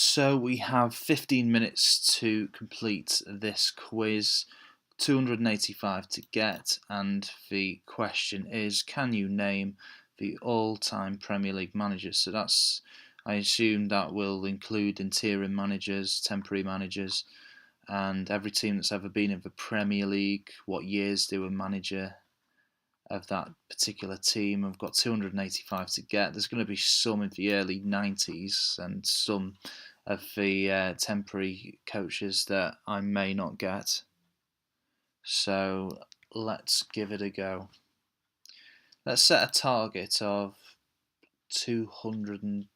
So we have 15 minutes to complete this quiz, 285 to get, and the question is, can you name the all-time Premier League managers? So I assume that will include interim managers, temporary managers, and every team that's ever been in the Premier League, what years they were manager of that particular team. I've got 285 to get. There's going to be some in the early 90s and some of the temporary coaches that I may not get. So let's give it a go. Let's set a target of 200 and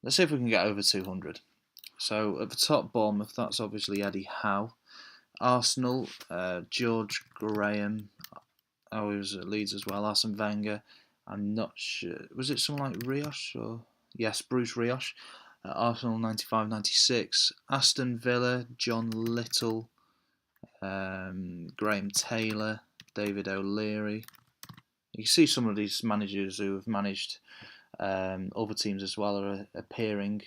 let's see if we can get over 200. So at the top, Bournemouth, that's obviously Eddie Howe. Arsenal, George Graham. Oh, he was at Leeds as well. Arsene Wenger. I'm not sure. Was it someone like Rioch or yes, Bruce Rioch? Arsenal 95-96. Aston Villa, John Little, Graham Taylor, David O'Leary. You can see some of these managers who have managed other teams as well are appearing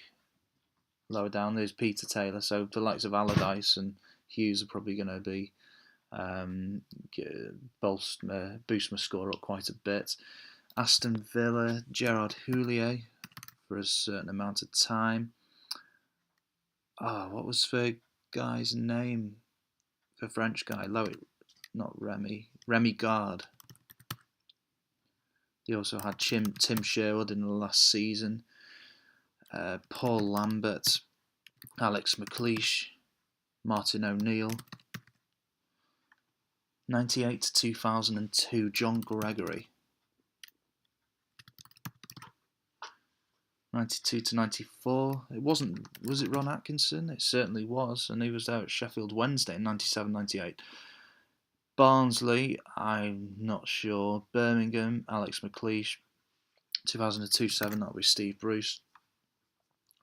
lower down. There's Peter Taylor, so the likes of Allardyce and Hughes are probably going to be boost my score up quite a bit. Aston Villa, Gerard Houllier for a certain amount of time. What was the guy's name? The French guy, not Remy, Remy Gard. He also had Tim Sherwood in the last season. Paul Lambert, Alex McLeish, Martin O'Neill. 98 to 2002, John Gregory. 92 to 94. Was it Ron Atkinson? It certainly was, and he was there at Sheffield Wednesday in 97-98. Barnsley, I'm not sure. Birmingham, Alex McLeish. 2002-07, that'll be Steve Bruce.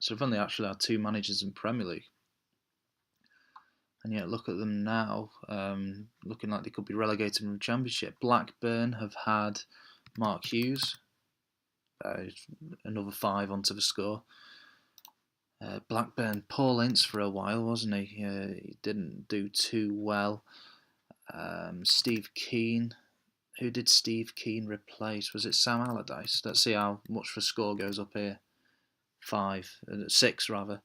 So we've only actually had two managers in Premier League. And yet look at them now, looking like they could be relegated from the Championship. Blackburn have had Mark Hughes. Another 5 onto the score. Blackburn, Paul Ince for a while, wasn't he? He didn't do too well. Steve Keane. Who did Steve Keane replace? Was it Sam Allardyce? Let's see how much the score goes up here. 6 rather.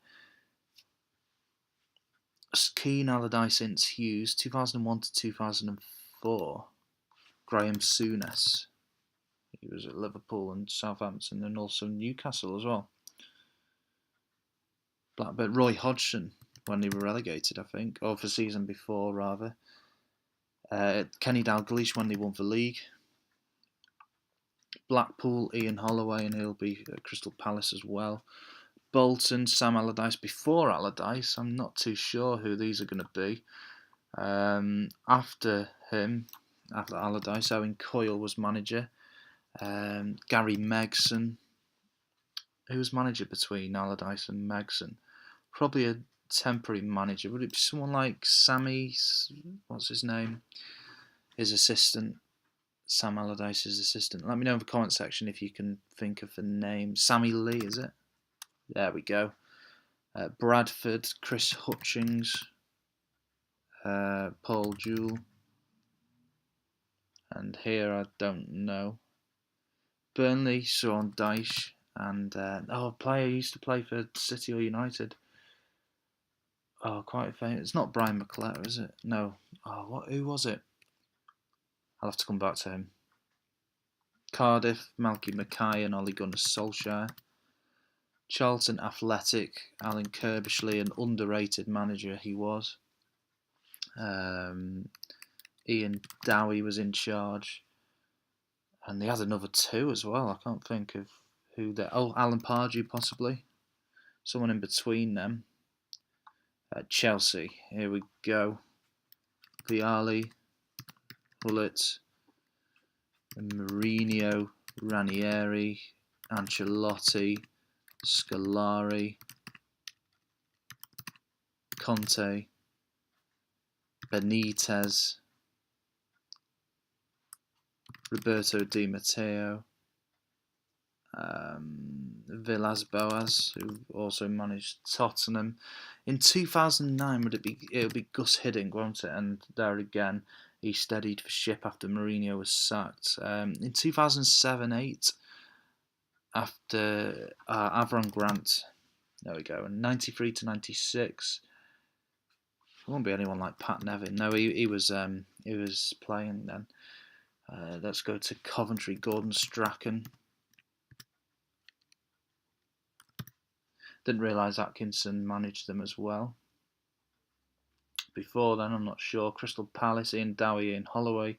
Keane, Allardyce, Ince, Hughes, 2001 to 2004. Graham Souness. He was at Liverpool and Southampton and also Newcastle as well. Blackburn, Roy Hodgson when they were relegated, I think, or the season before rather. Kenny Dalglish when they won the league. Blackpool, Ian Holloway, and he'll be at Crystal Palace as well. Bolton, Sam Allardyce before Allardyce. I'm not too sure who these are going to be. After Allardyce, Owen Coyle was manager. Gary Megson. Who was manager between Allardyce and Megson? Probably a temporary manager. Would it be someone like Sammy? What's his name? His assistant. Sam Allardyce's assistant. Let me know in the comment section if you can think of the name. Sammy Lee, is it? There we go. Bradford, Chris Hutchings, Paul Jewell. And here I don't know. Burnley, Sean Dyche, and a player who used to play for City or United. Quite famous. It's not Brian McClare, is it? No. Who was it? I'll have to come back to him. Cardiff, Malky Mackay and Ole Gunnar Solskjaer. Charlton Athletic, Alan Kirbishley, an underrated manager he was. Ian Dowie was in charge. And they had another 2 as well. I can't think of who they... Alan Pardew possibly. Someone in between them. Chelsea, here we go. Vialli, Gullit, Mourinho, Ranieri, Ancelotti, Scolari, Conte, Benitez, Roberto Di Matteo, Villas-Boas, who also managed Tottenham. In 2009, it'll be Gus Hiddink, won't it? And there again, he steadied for ship after Mourinho was sacked. In 2007-8, after Avron Grant, there we go. And 93 to 96, it won't be anyone like Pat Nevin. No, he was playing then. Let's go to Coventry. Gordon Strachan. Didn't realise Atkinson managed them as well. Before then, I'm not sure. Crystal Palace, Ian Dowie, Ian Holloway,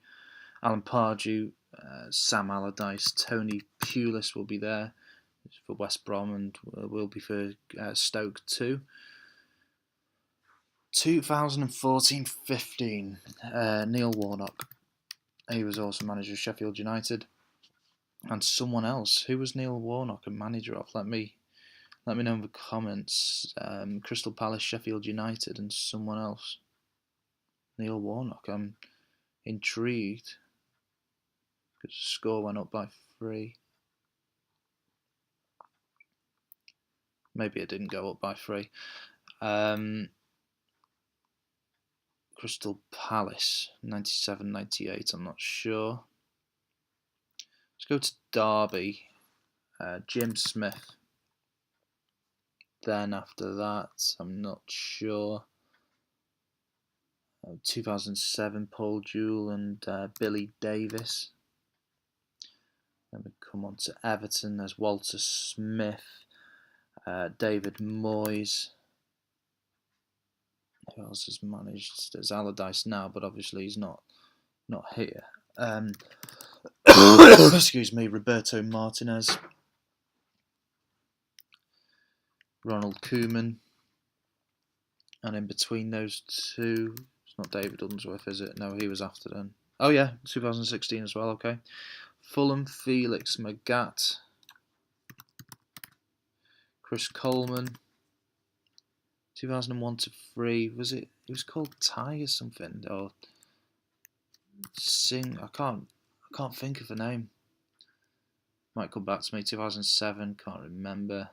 Alan Pardew, Sam Allardyce, Tony Pulis will be there for West Brom and will be for Stoke too. 2014-15, Neil Warnock. He was also manager of Sheffield United. And someone else. Who was Neil Warnock a manager of? Let me know in the comments. Crystal Palace, Sheffield United, and someone else. Neil Warnock. I'm intrigued because the score went up by 3. Maybe it didn't go up by 3. Crystal Palace, 97-98. I'm not sure. Let's go to Derby. Jim Smith. Then after that, I'm not sure. 2007, Paul Jewell and Billy Davis. Then we come on to Everton. There's Walter Smith, David Moyes. Who else has managed? There's Allardyce now, but obviously he's not here. Excuse me, Roberto Martinez, Ronald Koeman, and in between those two, it's not David Unsworth, is it? No, he was after then. Oh yeah, 2016 as well. Okay, Fulham, Felix Magath, Chris Coleman. 2001 to 3, was it? It was called Ty or something, or Sing. I can't think of the name. Might come back to me. 2007, can't remember.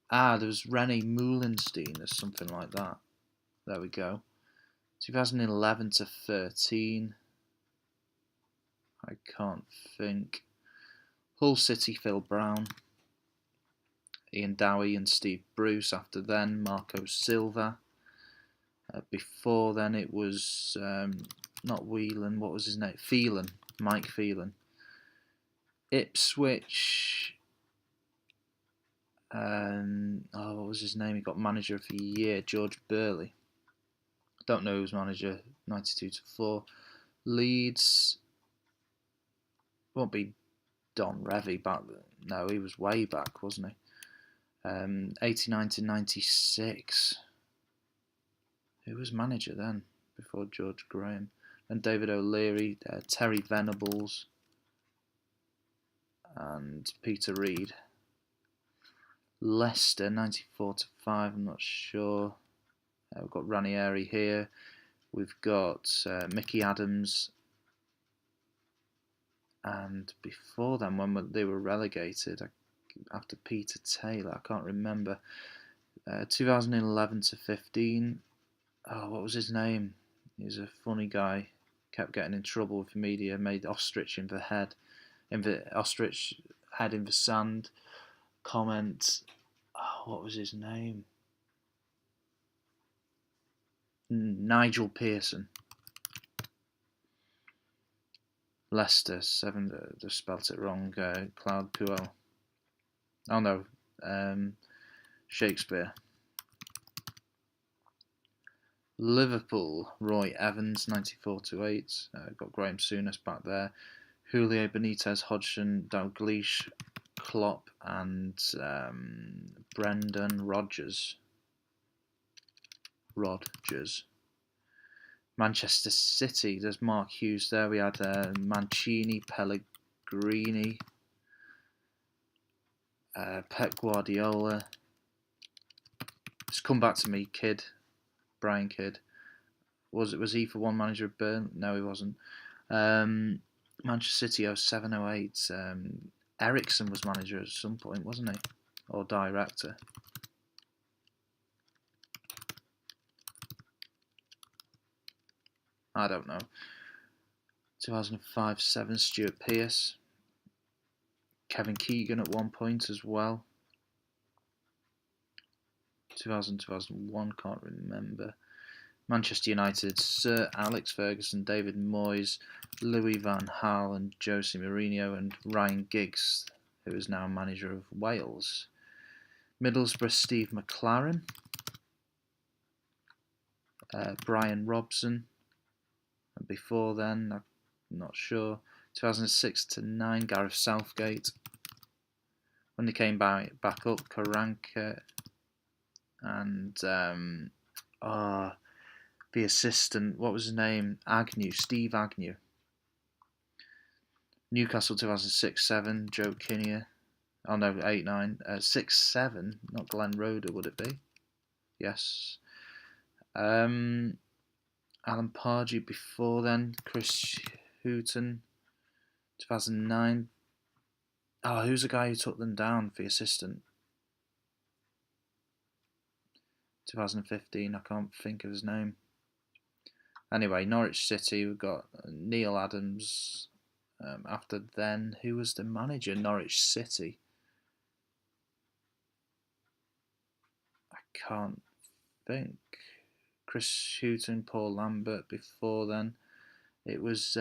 There was René Moulenstein or something like that. There we go. 2011 to 13. I can't think. Hull City, Phil Brown. Ian Dowie and Steve Bruce. After then, Marco Silva. Before then, it was not Whelan. What was his name? Phelan. Mike Phelan. Ipswich. What was his name? He got manager of the year. George Burley. Don't know who's manager. 92 to 4. Leeds. Won't be Don Revie back. No, he was way back, wasn't he? 89 to 96. Who was manager then? Before George Graham. And David O'Leary, Terry Venables, and Peter Reid. Leicester, 94 to 5. I'm not sure. We've got Ranieri here. We've got Mickey Adams. And before then, when they were relegated, after Peter Taylor, I can't remember. 2011 to 15. Oh, what was his name? He was a funny guy. Kept getting in trouble with the media. Made ostrich in the head, ostrich head in the sand. Comment. Oh, what was his name? Nigel Pearson. Leicester 7. Just spelt it wrong. Claude Puel. Oh no, Shakespeare. Liverpool, Roy Evans, 94 to 8. Got Graham Souness back there. Julio Benitez, Hodgson, Dalglish, Klopp, and Brendan Rodgers. Manchester City, there's Mark Hughes there. We had Mancini, Pellegrini, Pep Guardiola. Just come back to me, Kidd. Brian Kidd. Was he for one manager of Burnley? No, he wasn't. Manchester City 07-08. Ericsson was manager at some point, wasn't he? Or director. I don't know. 2005-07, Stuart Pearce. Kevin Keegan at one point as well. 2000-2001, can't remember. Manchester United, Sir Alex Ferguson, David Moyes, Louis van Gaal and Jose Mourinho, and Ryan Giggs, who is now manager of Wales. Middlesbrough, Steve McLaren. Brian Robson. And before then, I'm not sure. 2006-09, Gareth Southgate. When they came back up, Karanka and the assistant, what was his name? Steve Agnew. Newcastle 2006-07, Joe Kinnear. Oh no, 8-9. 6-7, not Glenn Roeder, would it be? Yes. Alan Pardew before then, Chris Hughton, 2009. Oh, who's the guy who took them down for the assistant? 2015, I can't think of his name. Anyway, Norwich City, we've got Neil Adams. After then, who was the manager? Norwich City. I can't think. Chris Hughton, Paul Lambert. Before then, it was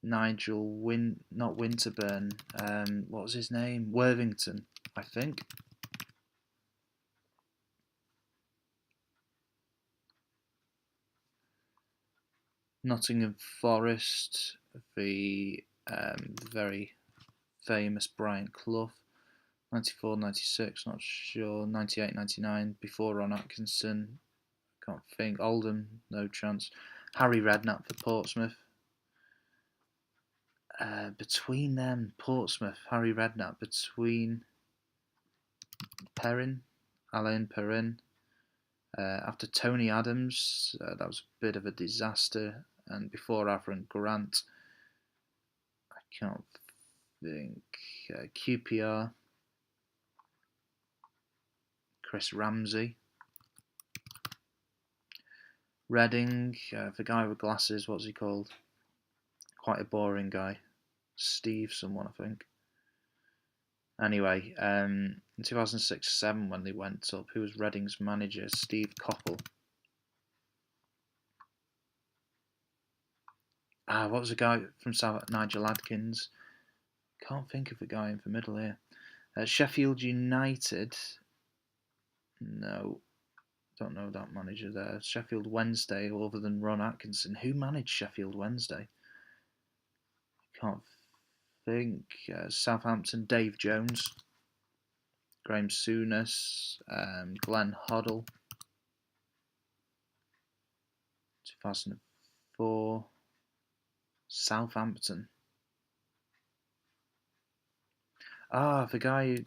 Nigel not Winterburn. What was his name? Worthington, I think. Nottingham Forest, the very famous Brian Clough. 94-96, not sure. 98-99, before Ron Atkinson. Can't think. Oldham, no chance. Harry Redknapp for Portsmouth. Between them, Portsmouth, Harry Redknapp. Between Perrin, Alain Perrin. After Tony Adams, that was a bit of a disaster. And before Avram Grant, I can't think. QPR, Chris Ramsey. Reading, the guy with glasses, what's he called? Quite a boring guy. Steve someone, I think. Anyway, in 2006-07 when they went up, who was Reading's manager? Steve Coppell. What was the guy from South? Nigel Adkins. Can't think of the guy in the middle here. Sheffield United. No, don't know that manager there. Sheffield Wednesday, other than Ron Atkinson. Who managed Sheffield Wednesday? Can't think. Southampton, Dave Jones. Graham Souness. Glenn Hoddle. 2004. Southampton. The guy,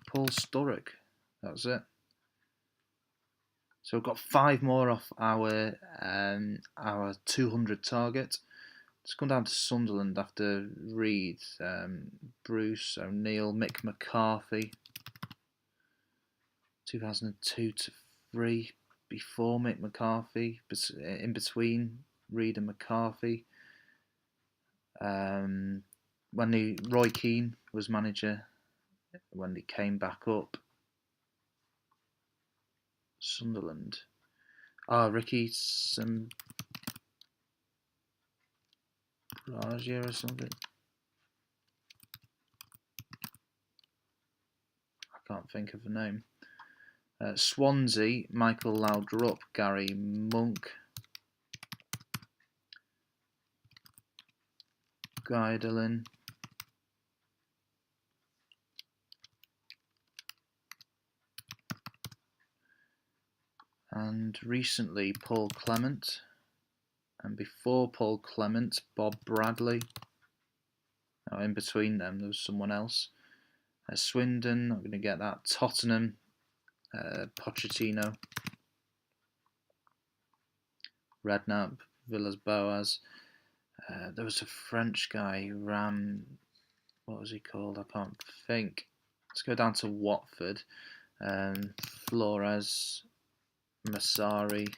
Paul Sturrock. That was it. So we've got 5 more off our 200 target. Let's come down to Sunderland after Reed, Bruce O'Neill, Mick McCarthy. 2002-03, before Mick McCarthy, in between Reed and McCarthy. When Roy Keane was manager, when they came back up. Sunderland. Ricky Sambragia or something. I can't think of the name. Swansea, Michael Laudrup, Gary Monk. Guidelin. And recently Paul Clement, and before Paul Clement, Bob Bradley. In between them there was someone else. Swindon, not going to get that. Tottenham, Pochettino. Redknapp, Villas Boas. There was a French guy, what was he called? I can't think. Let's go down to Watford. Flores, Massari,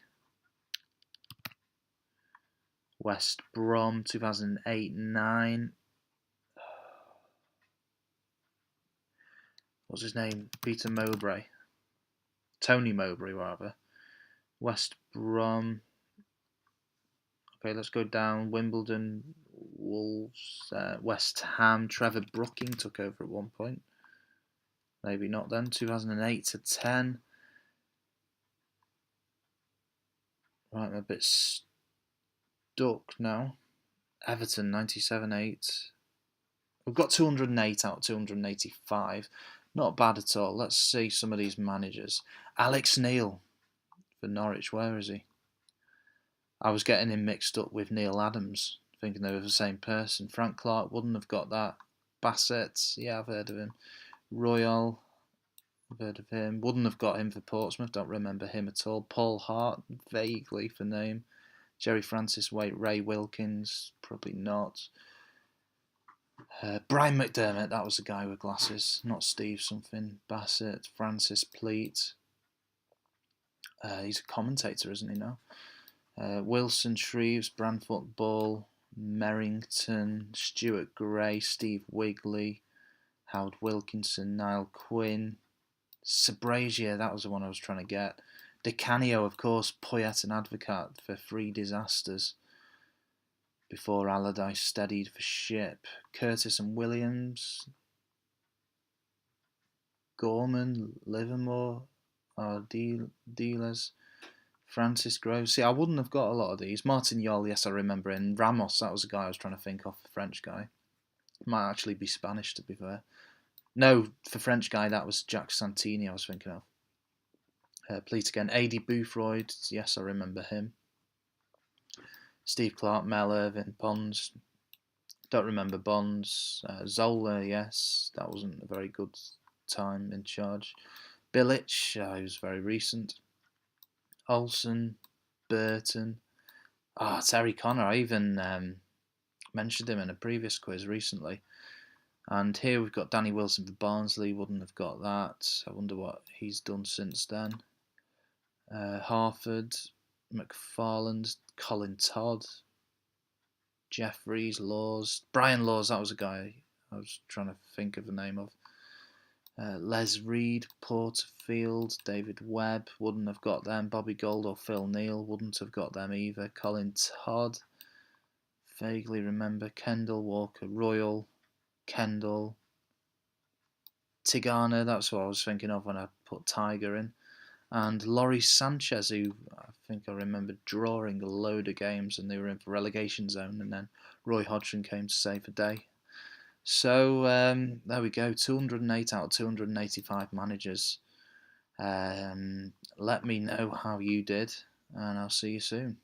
West Brom, 2008-9. What's his name? Peter Mowbray. Tony Mowbray, rather. West Brom. Okay, let's go down. Wimbledon, Wolves, West Ham. Trevor Brooking took over at one point. Maybe not then. 2008-10. Right, I'm a bit stuck now. Everton, 97-8. We've got 208 out of 285. Not bad at all. Let's see some of these managers. Alex Neil for Norwich. Where is he? I was getting him mixed up with Neil Adams, thinking they were the same person. Frank Clark wouldn't have got that. Bassett, yeah, I've heard of him. Royal, I've heard of him. Wouldn't have got him for Portsmouth, don't remember him at all. Paul Hart, vaguely for name. Jerry Francis Waite, Ray Wilkins, probably not. Brian McDermott, that was the guy with glasses, not Steve something. Bassett, Francis Pleat. He's a commentator, isn't he now? Wilson, Shreves, Brandfoot Ball, Merrington, Stuart Gray, Steve Wigley, Howard Wilkinson, Niall Quinn, Sabrazier, that was the one I was trying to get. Di Canio, of course, Poyet and Advocat for Three Disasters. Before Allardyce steadied for Ship. Curtis and Williams, Gorman, Livermore, dealers. Francis Groves. See, I wouldn't have got a lot of these. Martin Yol, yes, I remember him. Ramos, that was the guy I was trying to think of, the French guy. Might actually be Spanish, to be fair. No, for French guy, that was Jack Santini I was thinking of. Pleat again. A.D. Boothroyd, yes, I remember him. Steve Clark, Mel Irvin, Bonds. Don't remember Bonds. Zola, yes, that wasn't a very good time in charge. Bilic, he was very recent. Olsen, Burton. Terry Connor. I even mentioned him in a previous quiz recently. And here we've got Danny Wilson for Barnsley. Wouldn't have got that. I wonder what he's done since then. Harford, McFarland, Colin Todd, Jeffries, Laws. Brian Laws, that was a guy I was trying to think of the name of. Les Reed, Porterfield, David Webb, wouldn't have got them. Bobby Gold or Phil Neal, wouldn't have got them either. Colin Todd, vaguely remember. Kendall Walker, Royal, Kendall, Tigana, that's what I was thinking of when I put Tiger in. And Laurie Sanchez, who I think I remember drawing a load of games and they were in for relegation zone, and then Roy Hodgson came to save the day. So there we go, 208 out of 285 managers. Let me know how you did, and I'll see you soon.